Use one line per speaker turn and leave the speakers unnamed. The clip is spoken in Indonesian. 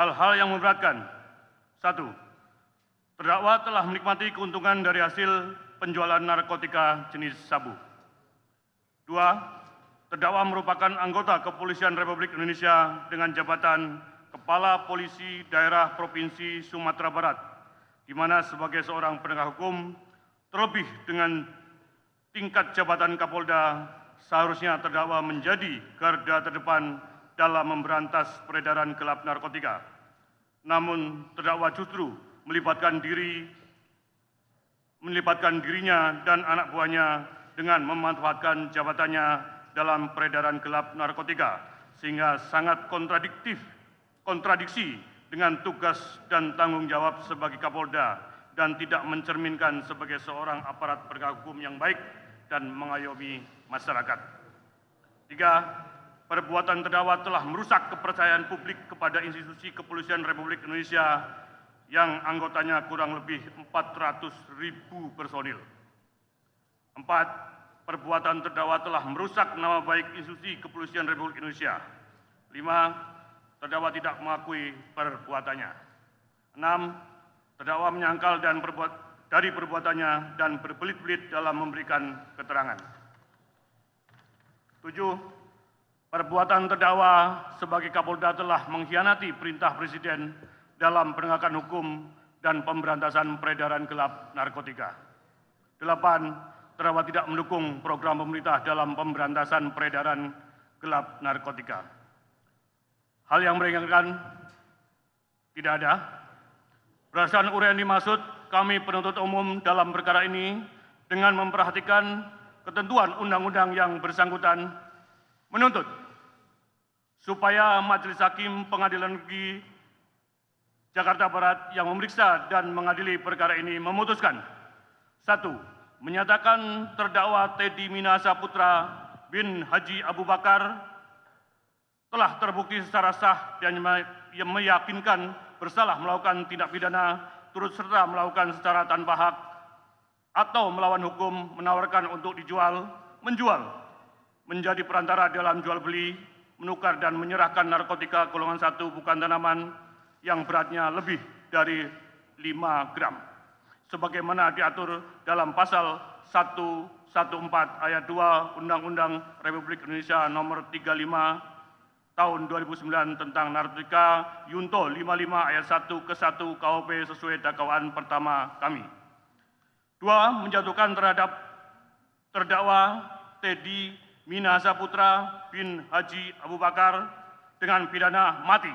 Hal-hal yang memberatkan. 1. Terdakwa telah menikmati keuntungan dari hasil penjualan narkotika jenis sabu. 2. Terdakwa merupakan anggota Kepolisian Republik Indonesia dengan jabatan Kepala Polisi Daerah Provinsi Sumatera Barat, di mana sebagai seorang penegak hukum, terlebih dengan tingkat jabatan Kapolda, seharusnya terdakwa menjadi garda terdepan dalam memberantas peredaran gelap narkotika. Namun terdakwa justru melibatkan dirinya dan anak buahnya dengan memanfaatkan jabatannya dalam peredaran gelap narkotika, sehingga sangat kontradiksi dengan tugas dan tanggung jawab sebagai Kapolda dan tidak mencerminkan sebagai seorang aparat penegak hukum yang baik dan mengayomi masyarakat. 3. Perbuatan terdakwa telah merusak kepercayaan publik kepada institusi Kepolisian Republik Indonesia yang anggotanya kurang lebih 400.000 personil. 4. Perbuatan terdakwa telah merusak nama baik institusi Kepolisian Republik Indonesia. 5. Terdakwa tidak mengakui perbuatannya. 6. Terdakwa menyangkal dari perbuatannya dan berbelit-belit dalam memberikan keterangan. 7. Perbuatan terdakwa sebagai Kapolda telah mengkhianati perintah Presiden dalam penegakan hukum dan pemberantasan peredaran gelap narkotika. 8. Terdakwa tidak mendukung program pemerintah dalam pemberantasan peredaran gelap narkotika. Hal yang meringankan tidak ada. Berdasarkan uraian dimaksud, kami penuntut umum dalam perkara ini dengan memperhatikan ketentuan undang-undang yang bersangkutan menuntut supaya Majelis Hakim Pengadilan Negeri Jakarta Barat yang memeriksa dan mengadili perkara ini memutuskan: 1. Menyatakan terdakwa Teddy Minahasa Putra bin Haji Abu Bakar telah terbukti secara sah dan meyakinkan bersalah melakukan tindak pidana turut serta melakukan secara tanpa hak atau melawan hukum, menawarkan untuk menjual, menjadi perantara dalam jual beli, menukar dan menyerahkan narkotika golongan 1 bukan tanaman yang beratnya lebih dari 5 gram. Sebagaimana diatur dalam pasal 114 ayat 2 Undang-Undang Republik Indonesia nomor 35 tahun 2009 tentang narkotika Yunto 55 ayat 1 ke 1 KUP sesuai dakwaan pertama kami. 2. Menjatuhkan terhadap terdakwa Teddy Minahasa Putra bin Haji Abu Bakar dengan pidana mati